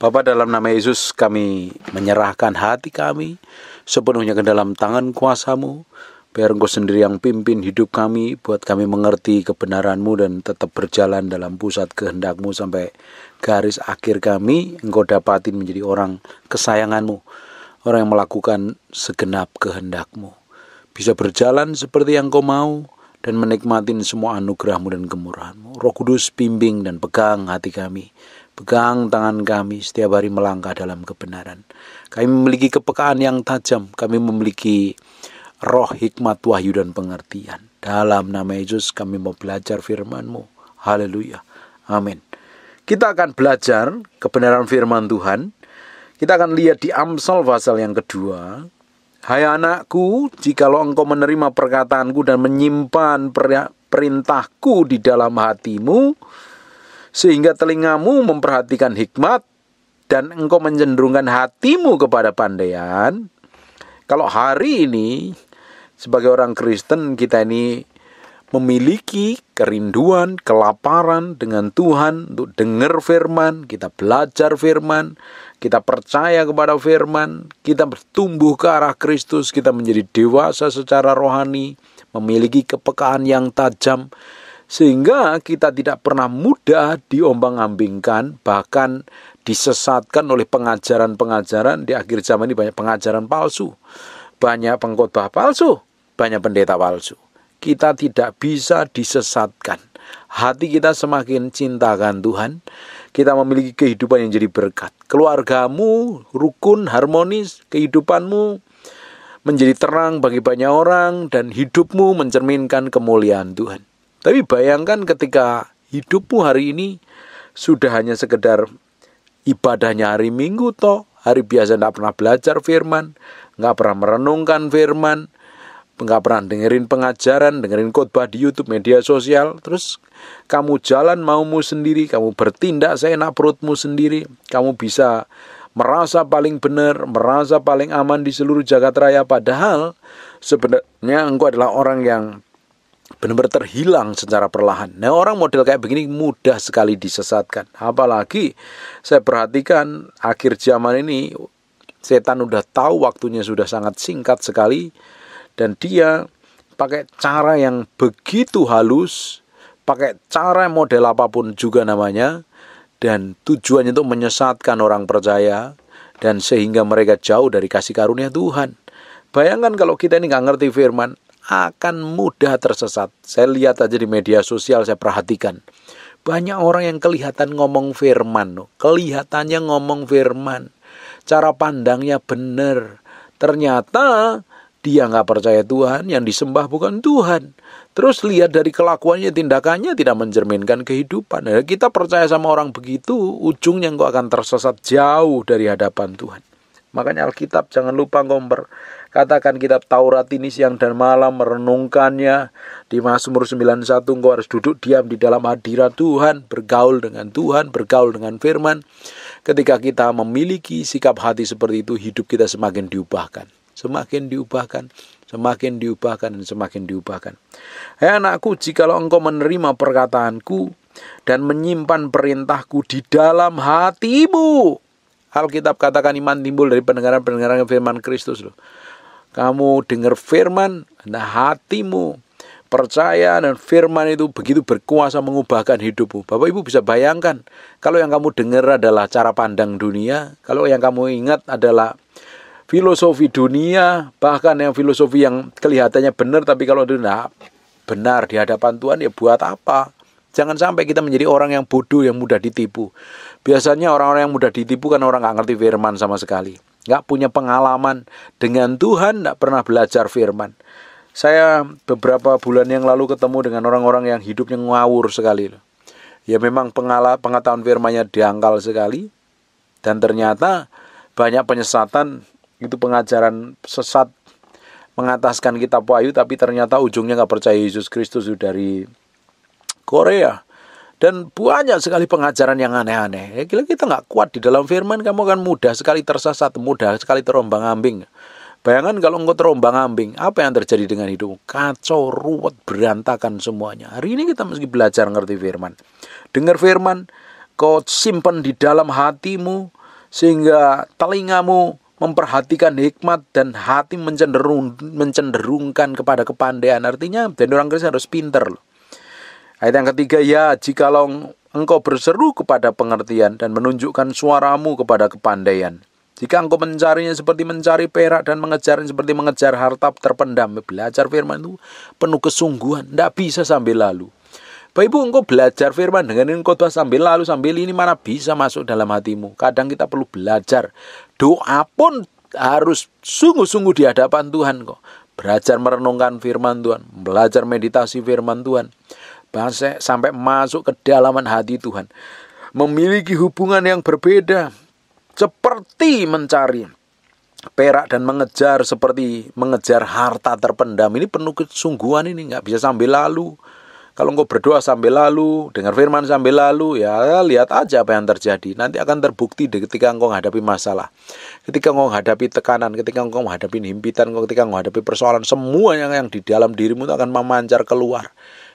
Bapa, dalam nama Yesus kami menyerahkan hati kami sepenuhnya ke dalam tangan kuasa-Mu. Biar Engkau sendiri yang pimpin hidup kami, buat kami mengerti kebenaran-Mu dan tetap berjalan dalam pusat kehendak-Mu sampai garis akhir kami. Engkau dapatin menjadi orang kesayangan-Mu, orang yang melakukan segenap kehendak-Mu, bisa berjalan seperti yang Kau mau dan menikmatin semua anugerah-Mu dan kemurahan-Mu. Roh Kudus bimbing dan pegang hati kami, pegang tangan kami setiap hari melangkah dalam kebenaran. Kami memiliki kepekaan yang tajam, kami memiliki roh hikmat, wahyu dan pengertian. Dalam nama Yesus kami mau belajar firman-Mu. Haleluya. Amin. Kita akan belajar kebenaran firman Tuhan. Kita akan lihat di Amsal pasal yang kedua. Hai anakku, jikalau engkau menerima perkataanku dan menyimpan perintahku di dalam hatimu, sehingga telingamu memperhatikan hikmat dan engkau mencenderungkan hatimu kepada pandaian. Kalau hari ini sebagai orang Kristen kita ini memiliki kerinduan, kelaparan dengan Tuhan untuk dengar firman, kita belajar firman, kita percaya kepada firman, kita bertumbuh ke arah Kristus, kita menjadi dewasa secara rohani, memiliki kepekaan yang tajam, sehingga kita tidak pernah mudah diombang-ambingkan, bahkan disesatkan oleh pengajaran-pengajaran. Di akhir zaman ini banyak pengajaran palsu, banyak pengkhotbah palsu, banyak pendeta palsu. Kita tidak bisa disesatkan. Hati kita semakin cintakan Tuhan, kita memiliki kehidupan yang jadi berkat. Keluargamu rukun, harmonis, kehidupanmu menjadi terang bagi banyak orang, dan hidupmu mencerminkan kemuliaan Tuhan. Tapi bayangkan ketika hidupmu hari ini sudah hanya sekedar ibadahnya hari Minggu toh, hari biasa tidak pernah belajar firman, nggak pernah merenungkan firman, nggak pernah dengerin pengajaran, dengerin khotbah di YouTube, media sosial. Terus kamu jalan maumu sendiri, kamu bertindak seenak perutmu sendiri, kamu bisa merasa paling benar, merasa paling aman di seluruh jagat raya. Padahal sebenarnya engkau adalah orang yang benar-benar terhilang secara perlahan. Nah, orang model kayak begini mudah sekali disesatkan. Apalagi saya perhatikan akhir zaman ini, setan udah tahu waktunya sudah sangat singkat sekali, dan dia pakai cara yang begitu halus, pakai cara model apapun juga namanya, dan tujuannya untuk menyesatkan orang percaya, dan sehingga mereka jauh dari kasih karunia Tuhan. Bayangkan kalau kita ini nggak ngerti firman, akan mudah tersesat. Saya lihat aja di media sosial, saya perhatikan banyak orang yang kelihatan ngomong firman, kelihatannya ngomong firman, cara pandangnya benar, ternyata dia nggak percaya Tuhan, yang disembah bukan Tuhan. Terus lihat dari kelakuannya, tindakannya tidak mencerminkan kehidupan. Nah, kita percaya sama orang begitu, ujungnya engkau akan tersesat jauh dari hadapan Tuhan. Makanya Alkitab jangan lupa engkau katakan kitab Taurat ini siang dan malam, merenungkannya. Di Mazmur 91 engkau harus duduk diam di dalam hadirat Tuhan, bergaul dengan Tuhan, bergaul dengan firman. Ketika kita memiliki sikap hati seperti itu, hidup kita semakin diubahkan. Semakin diubahkan, semakin diubahkan, dan semakin diubahkan. Hai anakku, jikalau engkau menerima perkataanku dan menyimpan perintahku di dalam hatimu. Alkitab katakan iman timbul dari pendengaran firman Kristus loh. Kamu dengar firman, nah hatimu percaya, dan firman itu begitu berkuasa mengubahkan hidupmu. Bapak Ibu bisa bayangkan, kalau yang kamu dengar adalah cara pandang dunia, kalau yang kamu ingat adalah filosofi dunia, bahkan yang filosofi yang kelihatannya benar, tapi kalau itu tidak benar di hadapan Tuhan, ya buat apa? Jangan sampai kita menjadi orang yang bodoh, yang mudah ditipu. Biasanya orang-orang yang mudah ditipu kan orang nggak ngerti firman sama sekali, nggak punya pengalaman dengan Tuhan, nggak pernah belajar firman. Saya beberapa bulan yang lalu ketemu dengan orang-orang yang hidupnya ngawur sekali. Ya memang pengetahuan firmannya dangkal sekali, dan ternyata banyak penyesatan. Itu pengajaran sesat mengataskan kitab Wahyu, tapi ternyata ujungnya nggak percaya Yesus Kristus dari Korea. Dan banyak sekali pengajaran yang aneh-aneh. Ya, kita nggak kuat di dalam firman, kamu akan mudah sekali tersesat, mudah sekali terombang-ambing. Bayangkan kalau engkau terombang-ambing, apa yang terjadi dengan hidupmu? Kacau, ruwet, berantakan semuanya. Hari ini kita mesti belajar ngerti firman. Dengar firman, kau simpan di dalam hatimu, sehingga telingamu memperhatikan hikmat dan hati mencenderungkan kepada kepandaian. Artinya, dan orang Kristen harus pinter loh. Ayat yang ketiga, ya, jikalau engkau berseru kepada pengertian dan menunjukkan suaramu kepada kepandaian. Jika engkau mencarinya seperti mencari perak dan mengejarnya seperti mengejar harta terpendam. Belajar firman itu penuh kesungguhan, tidak bisa sambil lalu. Bapak Ibu, engkau belajar firman dengan khotbah sambil lalu, sambil ini mana bisa masuk dalam hatimu. Kadang kita perlu belajar. Doa pun harus sungguh-sungguh di hadapan Tuhan kok. Belajar merenungkan firman Tuhan, belajar meditasi firman Tuhan. Sampai masuk ke dalaman hati Tuhan. Memiliki hubungan yang berbeda. Seperti mencari perak dan mengejar seperti mengejar harta terpendam. Ini penuh kesungguhan, ini nggak bisa sambil lalu. Kalau engkau berdoa sambil lalu, dengar firman sambil lalu, ya lihat aja apa yang terjadi. Nanti akan terbukti ketika engkau menghadapi masalah. Ketika engkau menghadapi tekanan, ketika engkau menghadapi himpitan, ketika engkau menghadapi persoalan, semua yang di dalam dirimu itu akan memancar keluar.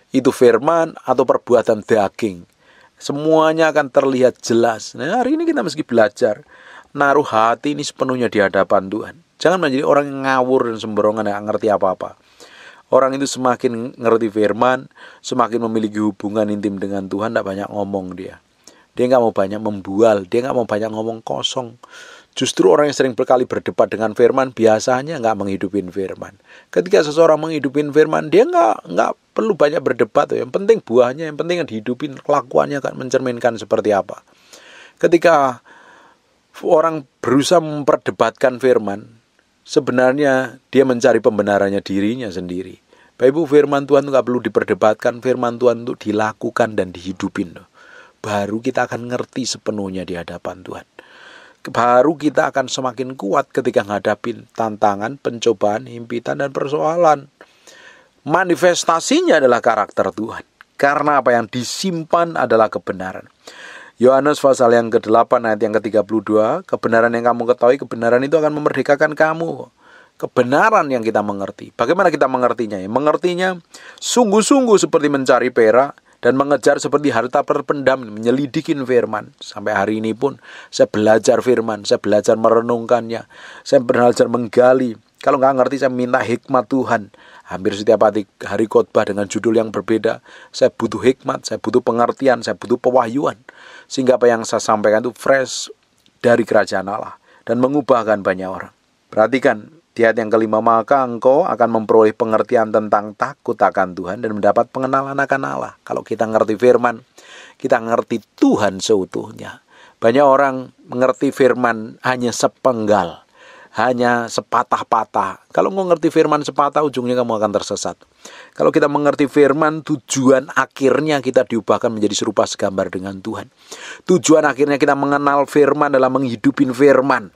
Itu firman atau perbuatan daging. Semuanya akan terlihat jelas. Nah, hari ini kita mesti belajar naruh hati ini sepenuhnya di hadapan Tuhan. Jangan menjadi orang yang ngawur dan sembarangan yang ngerti apa-apa. Orang itu semakin ngerti firman, semakin memiliki hubungan intim dengan Tuhan, tidak banyak ngomong dia. Dia nggak mau banyak membual, dia nggak mau banyak ngomong kosong. Justru orang yang sering berkali berdebat dengan firman biasanya nggak menghidupin firman. Ketika seseorang menghidupin firman, dia nggak perlu banyak berdebat. Yang penting buahnya, yang penting dihidupin, kelakuannya akan mencerminkan seperti apa. Ketika orang berusaha memperdebatkan firman, sebenarnya dia mencari pembenarannya dirinya sendiri. Bapak Ibu, firman Tuhan itu nggak perlu diperdebatkan, firman Tuhan itu dilakukan dan dihidupin. Baru kita akan ngerti sepenuhnya di hadapan Tuhan. Baru kita akan semakin kuat ketika menghadapi tantangan, pencobaan, himpitan, dan persoalan. Manifestasinya adalah karakter Tuhan. Karena apa yang disimpan adalah kebenaran. Yohanes pasal yang ke-8 ayat yang ke-32, kebenaran yang kamu ketahui, kebenaran itu akan memerdekakan kamu. Kebenaran yang kita mengerti. Bagaimana kita mengertinya? Mengertinya sungguh-sungguh seperti mencari perak dan mengejar seperti harta terpendam, menyelidikin firman. Sampai hari ini pun saya belajar firman, saya belajar merenungkannya, saya belajar menggali. Kalau nggak ngerti, saya minta hikmat Tuhan. Hampir setiap hari khotbah dengan judul yang berbeda. Saya butuh hikmat, saya butuh pengertian, saya butuh pewahyuan. Sehingga apa yang saya sampaikan itu fresh dari kerajaan Allah dan mengubahkan banyak orang. Perhatikan, di ayat yang ke-5, maka engkau akan memperoleh pengertian tentang takut akan Tuhan dan mendapat pengenalan akan Allah. Kalau kita ngerti firman, kita ngerti Tuhan seutuhnya. Banyak orang mengerti firman hanya sepenggal, hanya sepatah-patah. Kalau engkau ngerti firman sepatah, ujungnya kamu akan tersesat. Kalau kita mengerti firman, tujuan akhirnya kita diubahkan menjadi serupa segambar dengan Tuhan. Tujuan akhirnya kita mengenal firman adalah menghidupin firman.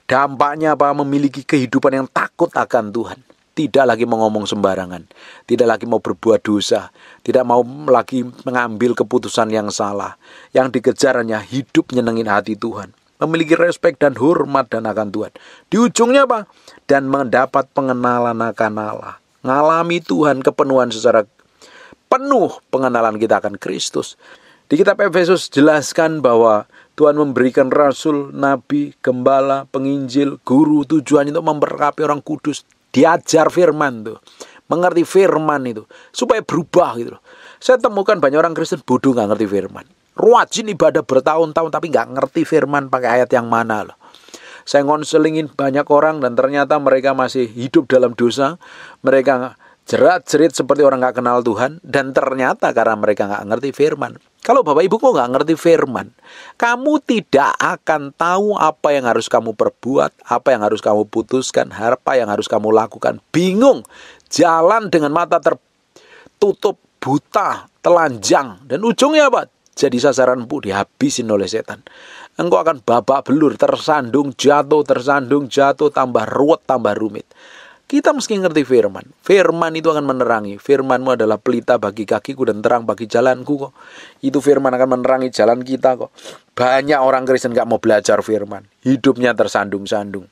Dampaknya apa? Memiliki kehidupan yang takut akan Tuhan. Tidak lagi mau ngomong sembarangan. Tidak lagi mau berbuat dosa. Tidak mau lagi mengambil keputusan yang salah. Yang dikejar hanya hidup nyenengin hati Tuhan. Memiliki respek dan hormat dan akan Tuhan. Di ujungnya apa? Dan mendapat pengenalan akan Allah. Ngalami Tuhan, kepenuhan secara penuh, pengenalan kita akan Kristus. Di kitab Efesus jelaskan bahwa Tuhan memberikan rasul, nabi, gembala, penginjil, guru, tujuan untuk memperlengkapi orang kudus. Diajar firman tuh, mengerti firman itu, supaya berubah gitu loh. Saya temukan banyak orang Kristen bodoh gak ngerti firman. Rajin ibadah bertahun-tahun tapi gak ngerti firman pakai ayat yang mana loh. Saya ngonselingin banyak orang dan ternyata mereka masih hidup dalam dosa. Mereka jerat-jerit seperti orang gak kenal Tuhan. Dan ternyata karena mereka gak ngerti firman. Kalau Bapak Ibu kok gak ngerti firman, kamu tidak akan tahu apa yang harus kamu perbuat, apa yang harus kamu putuskan, apa yang harus kamu lakukan. Bingung, jalan dengan mata tertutup, buta, telanjang. Dan ujungnya apa? Jadi sasaran empuk, dihabisin oleh setan. Engkau akan babak belur, tersandung, jatuh, tambah ruwet, tambah rumit. Kita mesti ngerti firman. Firman itu akan menerangi. Firmanmu adalah pelita bagi kakiku dan terang bagi jalanku kok. Itu firman akan menerangi jalan kita kok. Banyak orang Kristen gak mau belajar firman. Hidupnya tersandung-sandung.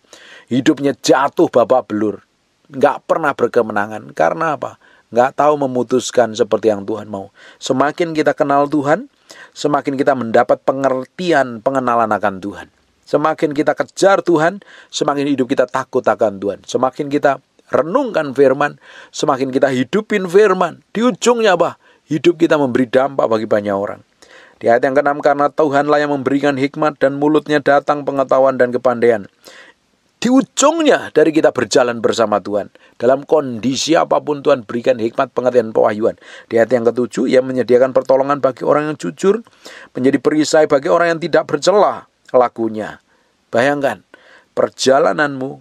Hidupnya jatuh babak belur. Gak pernah berkemenangan. Karena apa? Gak tahu memutuskan seperti yang Tuhan mau. Semakin kita kenal Tuhan, semakin kita mendapat pengertian, pengenalan akan Tuhan. Semakin kita kejar Tuhan, semakin hidup kita takut akan Tuhan. Semakin kita renungkan firman, semakin kita hidupin firman. Di ujungnya apa? Hidup kita memberi dampak bagi banyak orang. Di ayat yang ke-6, karena Tuhanlah yang memberikan hikmat dan mulutnya datang pengetahuan dan kepandaian. Di ujungnya dari kita berjalan bersama Tuhan. Dalam kondisi apapun Tuhan berikan hikmat, pengertian, pewahyuan. Di ayat yang ke-7, ia menyediakan pertolongan bagi orang yang jujur, menjadi perisai bagi orang yang tidak bercela lakunya. Bayangkan, perjalananmu,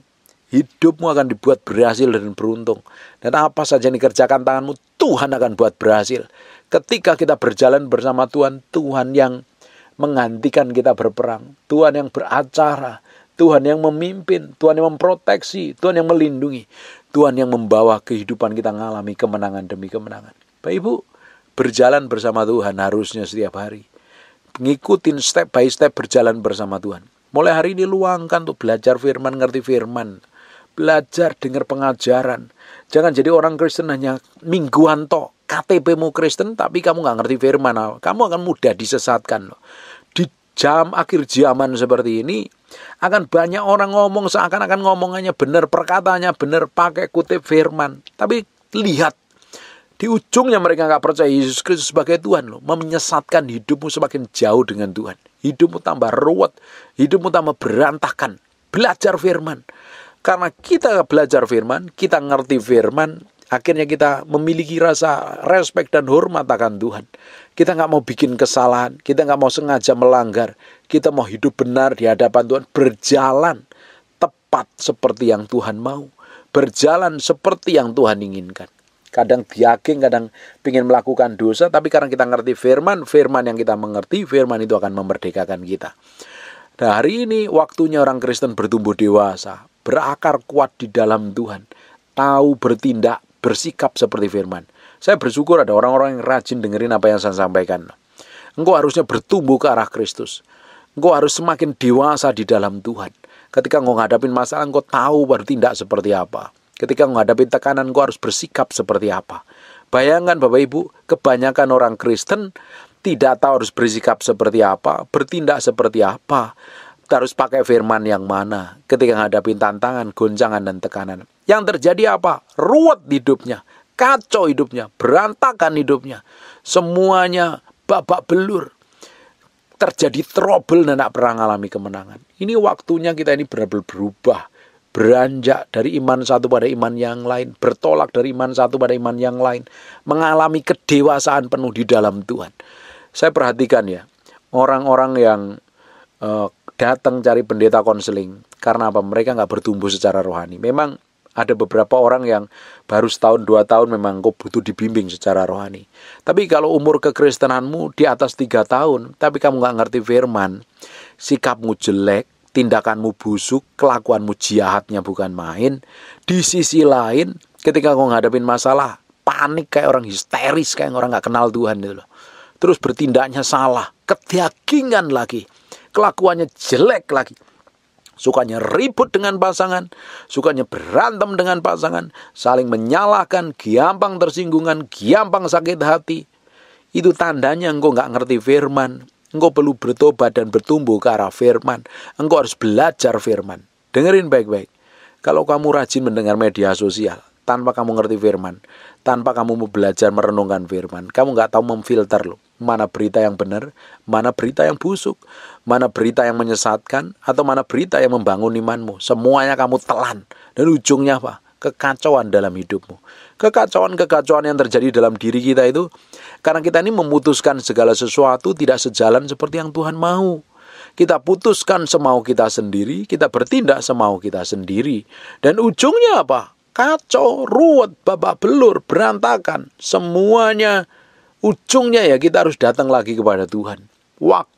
hidupmu akan dibuat berhasil dan beruntung. Dan apa saja yang dikerjakan tanganmu, Tuhan akan buat berhasil. Ketika kita berjalan bersama Tuhan, Tuhan yang menggantikan kita berperang, Tuhan yang beracara, Tuhan yang memimpin, Tuhan yang memproteksi, Tuhan yang melindungi, Tuhan yang membawa kehidupan kita mengalami kemenangan demi kemenangan. Bapak Ibu, berjalan bersama Tuhan harusnya setiap hari. Ngikutin step by step berjalan bersama Tuhan. Mulai hari ini luangkan untuk belajar firman, ngerti firman. Belajar, dengar pengajaran. Jangan jadi orang Kristen hanya mingguan toh. KTP-mu Kristen tapi kamu gak ngerti firman. Kamu akan mudah disesatkan loh. Di akhir zaman seperti ini akan banyak orang ngomong seakan-akan ngomongannya benar, perkataannya benar, pakai kutip firman. Tapi lihat, di ujungnya mereka gak percaya Yesus Kristus sebagai Tuhan loh. Menyesatkan hidupmu semakin jauh dengan Tuhan. Hidupmu tambah ruwet, hidupmu tambah berantakan. Belajar firman. Karena kita belajar firman, kita ngerti firman, akhirnya kita memiliki rasa respek dan hormat akan Tuhan. Kita gak mau bikin kesalahan, kita gak mau sengaja melanggar. Kita mau hidup benar di hadapan Tuhan, berjalan tepat seperti yang Tuhan mau. Berjalan seperti yang Tuhan inginkan. Kadang biaking, kadang ingin melakukan dosa, tapi karena kita ngerti firman, firman yang kita mengerti, firman itu akan memerdekakan kita. Nah, hari ini waktunya orang Kristen bertumbuh dewasa, berakar kuat di dalam Tuhan, tahu bertindak, bersikap seperti firman. Saya bersyukur ada orang-orang yang rajin dengerin apa yang saya sampaikan. Engkau harusnya bertumbuh ke arah Kristus. Engkau harus semakin dewasa di dalam Tuhan. Ketika engkau ngadapin masalah, engkau tahu bertindak seperti apa. Ketika menghadapi tekanan, engkau harus bersikap seperti apa. Bayangkan Bapak Ibu, kebanyakan orang Kristen tidak tahu harus bersikap seperti apa, bertindak seperti apa. Harus pakai firman yang mana ketika menghadapi tantangan, goncangan, dan tekanan. Yang terjadi apa? Ruwet hidupnya, kacau hidupnya, berantakan hidupnya. Semuanya babak belur. Terjadi trouble dan tak pernah mengalami kemenangan. Ini waktunya kita ini benar-benar berubah. Beranjak dari iman satu pada iman yang lain, bertolak dari iman satu pada iman yang lain, mengalami kedewasaan penuh di dalam Tuhan. Saya perhatikan ya, orang-orang yang datang cari pendeta konseling, karena apa? Mereka nggak bertumbuh secara rohani. Memang ada beberapa orang yang baru setahun 2 tahun memang kau butuh dibimbing secara rohani. Tapi kalau umur kekristenanmu di atas 3 tahun, tapi kamu nggak ngerti firman, sikapmu jelek, tindakanmu busuk, kelakuanmu jahatnya bukan main. Di sisi lain, ketika kau ngadepin masalah, panik kayak orang histeris, kayak orang gak kenal Tuhan itu loh. Terus bertindaknya salah, kedagingan lagi, kelakuannya jelek lagi. Sukanya ribut dengan pasangan, sukanya berantem dengan pasangan, saling menyalahkan, gampang tersinggungan, gampang sakit hati. Itu tandanya engkau gak ngerti firman. Engkau perlu bertobat dan bertumbuh ke arah firman. Engkau harus belajar firman. Dengerin baik-baik. Kalau kamu rajin mendengar media sosial, tanpa kamu ngerti firman, tanpa kamu mau belajar merenungkan firman, kamu gak tahu memfilter loh. Mana berita yang benar, mana berita yang busuk, mana berita yang menyesatkan, atau mana berita yang membangun imanmu. Semuanya kamu telan. Dan ujungnya apa? Kekacauan dalam hidupmu. Kekacauan-kekacauan yang terjadi dalam diri kita itu karena kita ini memutuskan segala sesuatu tidak sejalan seperti yang Tuhan mau. Kita putuskan semau kita sendiri, kita bertindak semau kita sendiri. Dan ujungnya apa? Kacau, ruwet, babak belur, berantakan. Semuanya ujungnya ya kita harus datang lagi kepada Tuhan.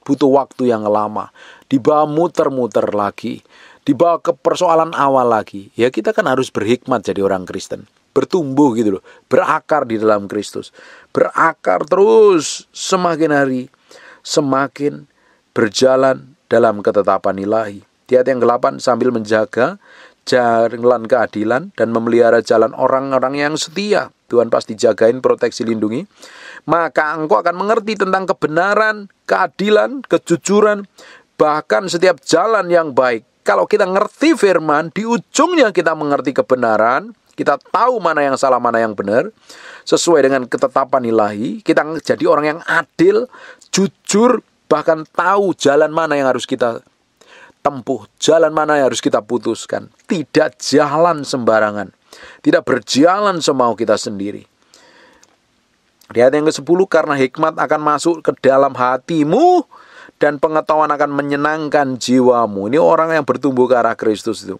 Butuh waktu yang lama. Dibawa muter-muter lagi. Dibawa ke persoalan awal lagi. Ya kita kan harus berhikmat jadi orang Kristen. Bertumbuh gitu loh. Berakar di dalam Kristus. Berakar terus semakin hari. Semakin berjalan dalam ketetapan ilahi. Di ayat yang ke-8, sambil menjaga jalan keadilan dan memelihara jalan orang-orang yang setia. Tuhan pasti jagain, proteksi, lindungi. Maka engkau akan mengerti tentang kebenaran, keadilan, kejujuran, bahkan setiap jalan yang baik. Kalau kita ngerti firman, di ujungnya kita mengerti kebenaran, kita tahu mana yang salah, mana yang benar, sesuai dengan ketetapan ilahi. Kita jadi orang yang adil, jujur, bahkan tahu jalan mana yang harus kita tempuh, jalan mana yang harus kita putuskan. Tidak jalan sembarangan, tidak berjalan semau kita sendiri. Di ayat yang ke-10, karena hikmat akan masuk ke dalam hatimu dan pengetahuan akan menyenangkan jiwamu. Ini orang yang bertumbuh ke arah Kristus itu.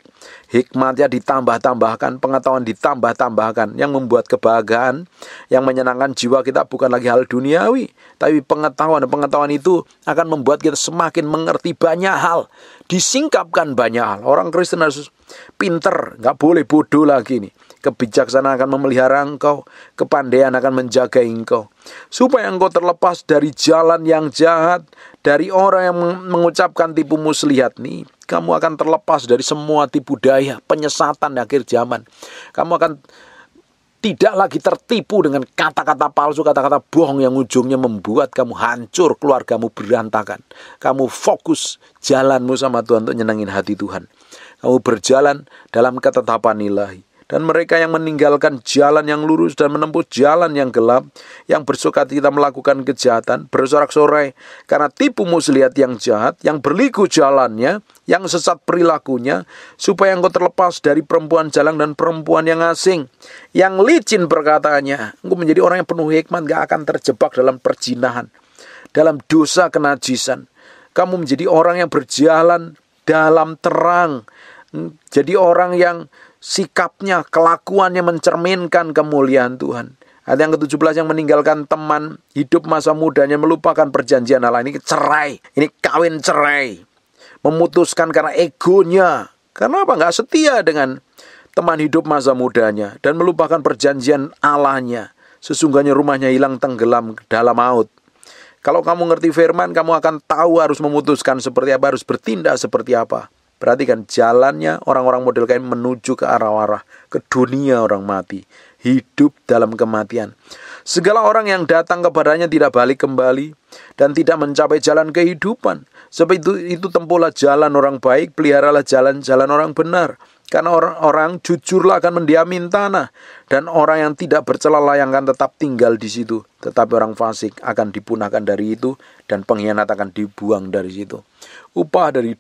Hikmatnya ditambah-tambahkan, pengetahuan ditambah-tambahkan, yang membuat kebahagiaan, yang menyenangkan jiwa kita bukan lagi hal duniawi, tapi pengetahuan itu akan membuat kita semakin mengerti banyak hal, disingkapkan banyak hal. Orang Kristen harus pinter, nggak boleh bodoh lagi nih. Kebijaksanaan akan memelihara engkau, kepandaian akan menjaga engkau, supaya engkau terlepas dari jalan yang jahat, dari orang yang mengucapkan tipu muslihat nih. Kamu akan terlepas dari semua tipu daya, penyesatan di akhir zaman. Kamu akan tidak lagi tertipu dengan kata-kata palsu, kata-kata bohong yang ujungnya membuat kamu hancur, keluargamu berantakan. Kamu fokus jalanmu sama Tuhan untuk nyenengin hati Tuhan. Kamu berjalan dalam ketetapan ilahi. Dan mereka yang meninggalkan jalan yang lurus dan menempuh jalan yang gelap, yang bersukacita melakukan kejahatan, bersorak-sorai karena tipu muslihat yang jahat, yang berliku jalannya, yang sesat perilakunya, supaya engkau terlepas dari perempuan jalang dan perempuan yang asing, yang licin perkataannya. Engkau menjadi orang yang penuh hikmat, gak akan terjebak dalam perjinahan, dalam dosa kenajisan. Kamu menjadi orang yang berjalan dalam terang, jadi orang yang sikapnya, kelakuannya mencerminkan kemuliaan Tuhan. Ayat yang ke-17, yang meninggalkan teman hidup masa mudanya, melupakan perjanjian Allah. Ini cerai, ini kawin cerai. Memutuskan karena egonya. Karena apa? Nggak setia dengan teman hidup masa mudanya. Dan melupakan perjanjian Allahnya. Sesungguhnya rumahnya hilang tenggelam dalam maut. Kalau kamu ngerti firman, kamu akan tahu harus memutuskan seperti apa, harus bertindak seperti apa. Perhatikan jalannya orang-orang model kain menuju ke arah-arah, ke dunia orang mati, hidup dalam kematian. Segala orang yang datang kepadanya tidak balik kembali dan tidak mencapai jalan kehidupan. Sebab itu tempuhlah jalan orang baik, peliharalah jalan-jalan orang benar. Karena orang-orang jujurlah akan mendiami tanah, dan orang yang tidak bercela layang tetap tinggal di situ. Tetapi orang fasik akan dipunahkan dari itu, dan pengkhianat akan dibuang dari situ. Upah dari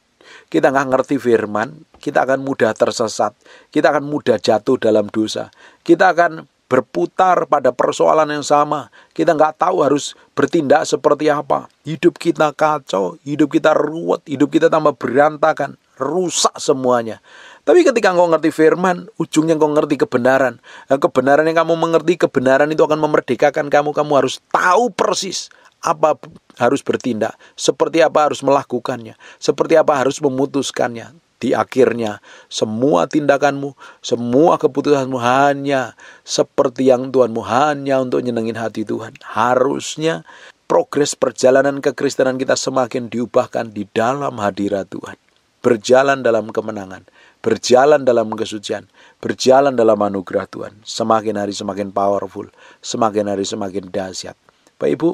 kita nggak ngerti firman, kita akan mudah tersesat, kita akan mudah jatuh dalam dosa, kita akan berputar pada persoalan yang sama, kita nggak tahu harus bertindak seperti apa, hidup kita kacau, hidup kita ruwet, hidup kita tambah berantakan, rusak semuanya. Tapi ketika engkau ngerti firman, ujungnya engkau ngerti kebenaran. Kebenaran yang kamu mengerti, kebenaran itu akan memerdekakan kamu. Kamu harus tahu persis apa harus bertindak, seperti apa harus melakukannya, seperti apa harus memutuskannya. Di akhirnya, semua tindakanmu, semua keputusanmu hanya seperti yang Tuhanmu, hanya untuk nyenengin hati Tuhan. Harusnya progres perjalanan kekristenan kita semakin diubahkan di dalam hadirat Tuhan. Berjalan dalam kemenangan, berjalan dalam kesucian, berjalan dalam anugerah Tuhan. Semakin hari semakin powerful, semakin hari semakin dahsyat. Bapak Ibu,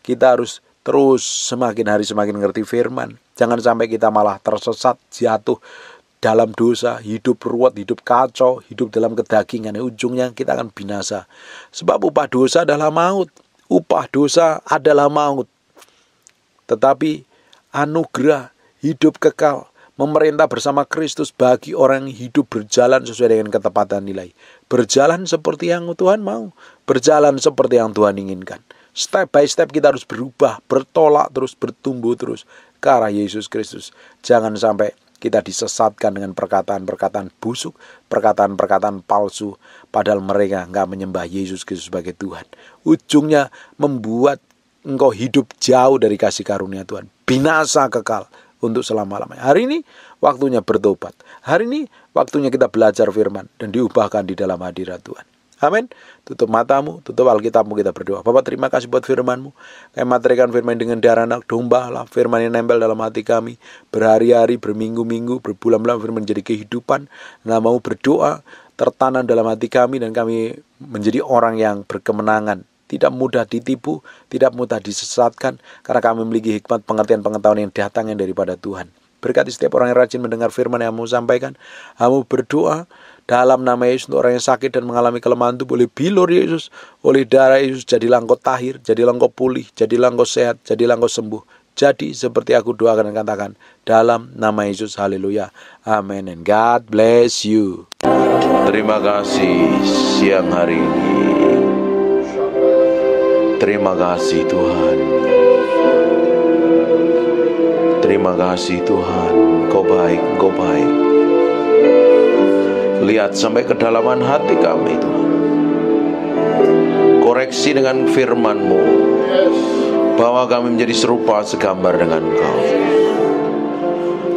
kita harus terus semakin hari semakin ngerti firman. Jangan sampai kita malah tersesat, jatuh dalam dosa, hidup ruwet, hidup kacau, hidup dalam kedagingan. Ujungnya kita akan binasa. Sebab upah dosa adalah maut. Upah dosa adalah maut. Tetapi anugerah hidup kekal, memerintah bersama Kristus bagi orang yang hidup berjalan sesuai dengan ketepatan nilai. Berjalan seperti yang Tuhan mau, berjalan seperti yang Tuhan inginkan. Step by step kita harus berubah, bertolak terus, bertumbuh terus ke arah Yesus Kristus. Jangan sampai kita disesatkan dengan perkataan-perkataan busuk, perkataan-perkataan palsu, padahal mereka enggak menyembah Yesus Kristus sebagai Tuhan. Ujungnya membuat engkau hidup jauh dari kasih karunia Tuhan, binasa kekal untuk selama-lamanya. Hari ini waktunya bertobat. Hari ini waktunya kita belajar firman dan diubahkan di dalam hadirat Tuhan. Amin. Tutup matamu, tutup Alkitabmu, kita berdoa. Bapak, terima kasih buat firman-Mu. Kami materikan firman dengan darah anak domba lah. Firman yang nempel dalam hati kami. Berhari-hari, berminggu-minggu, berbulan-bulan firman jadi kehidupan. Nama-Mu berdoa, tertanam dalam hati kami, dan kami menjadi orang yang berkemenangan tidak mudah ditipu, tidak mudah disesatkan, karena kami memiliki hikmat, pengertian, pengetahuan yang datangnya daripada Tuhan. Berkati setiap orang yang rajin mendengar firman yang kamu sampaikan. Kamu berdoa dalam nama Yesus untuk orang yang sakit dan mengalami kelemahan tubuh, oleh bilur Yesus, oleh darah Yesus, jadilah engkau tahir, jadilah engkau pulih, jadilah engkau sehat, jadilah engkau sembuh. Jadi seperti aku doakan dan katakan dalam nama Yesus. Haleluya. Amin. And God bless you. Terima kasih siang hari ini. Terima kasih Tuhan. Terima kasih Tuhan. Kau baik, Kau baik. Lihat sampai kedalaman hati kami Tuhan. Koreksi dengan firman-Mu, bahwa kami menjadi serupa segambar dengan Engkau.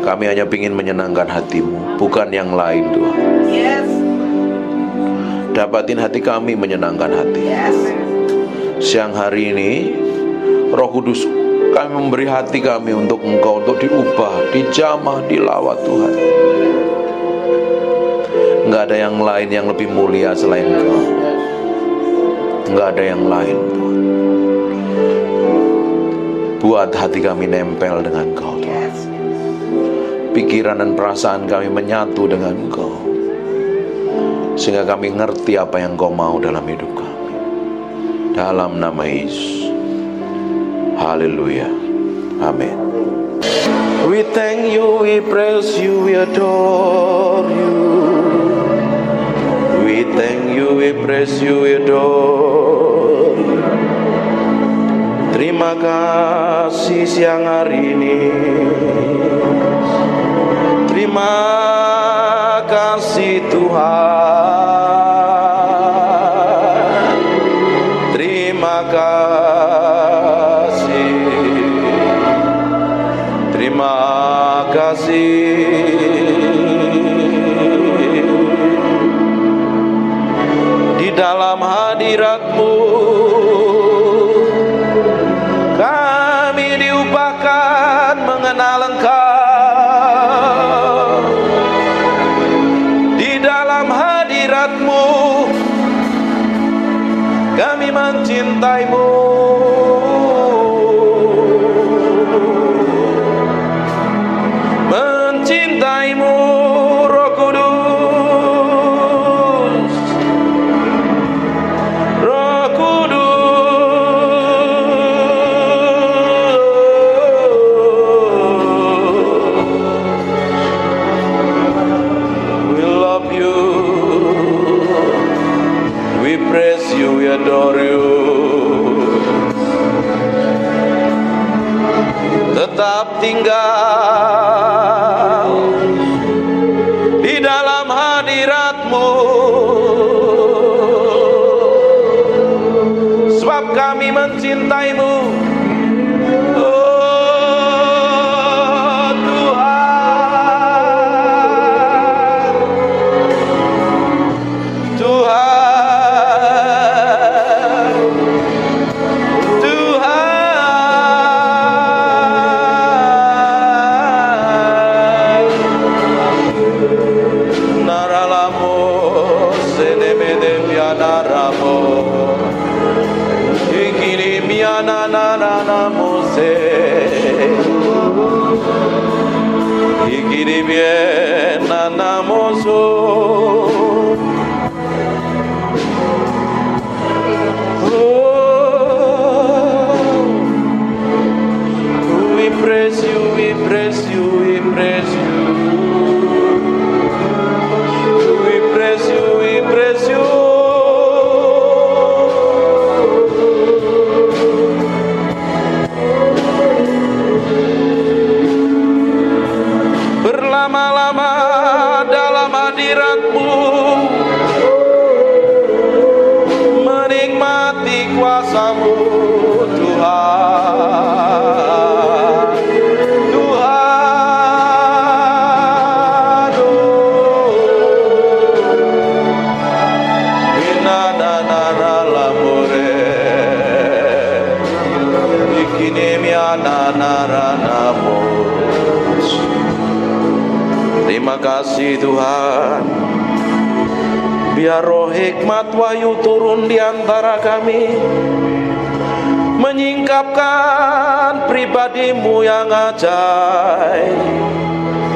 Kami hanya ingin menyenangkan hati-Mu, bukan yang lain Tuhan. Dapatin hati kami menyenangkan hati. Siang hari ini Roh Kudus, kami memberi hati kami untuk Engkau, untuk diubah, dijamah, dilawat Tuhan. Enggak ada yang lain yang lebih mulia selain Engkau. Enggak ada yang lain Tuhan. Buat hati kami nempel dengan Engkau Tuhan. Pikiran dan perasaan kami menyatu dengan Engkau, sehingga kami ngerti apa yang Engkau mau dalam hidup kami. Dalam nama Yesus. Haleluya. Amin. We thank you, we praise you, we adore you. We thank you, we praise you, we adore you. Terima kasih siang hari ini. Terima kasih Tuhan. Terima kasih. Terima kasih. Di dalam hadirat-Mu kami diubahkan mengenal Engkau. Di dalam hadirat-Mu kami mencintai-Mu. Mencintai-Mu, Roh Kudus. Roh Kudus. We love you. We praise you, we adore you. Tetap tinggal di dalam hadirat-Mu, sebab kami mencintai-Mu. Oh Tuhan, Tuhan, Tuhan. Naralamo senemede mianaramo. Ikiri mianananamo se. Ikiri miananamo so. We praise you, we praise you, we praise you. We praise you, we praise you. Berlama-lama dalam hadirat-Mu, menikmati kuasa-Mu Tuhan. Tuhan, Vinananalamore, Bikinemiananaranamos. Terima kasih Tuhan. Biar roh hikmat wahyu turun di antara kami, menyingkapkan pribadimu yang ajaib,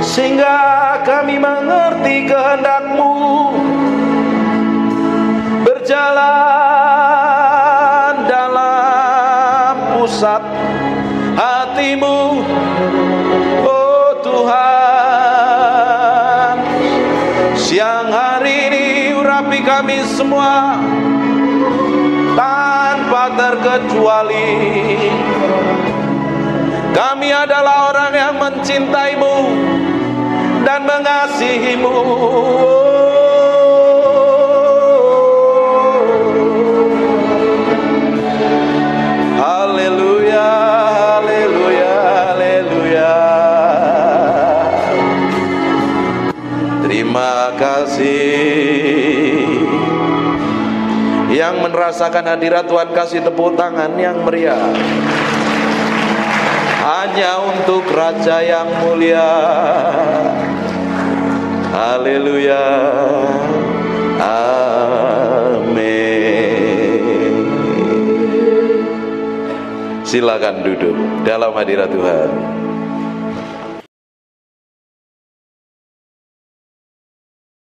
sehingga kami mengerti kehendak-Mu, berjalan dalam pusat hati-Mu, oh Tuhan. Siang hari ini urapi kami semua tanpa terkecuali. Kami adalah orang yang mencintai-Mu dan mengasihi-Mu. Haleluya, haleluya, haleluya. Terima kasih. Yang merasakan hadirat Tuhan kasih tepuk tangan yang meriah. Hanya untuk Raja yang mulia. Haleluya. Amin. Silakan duduk dalam hadirat Tuhan.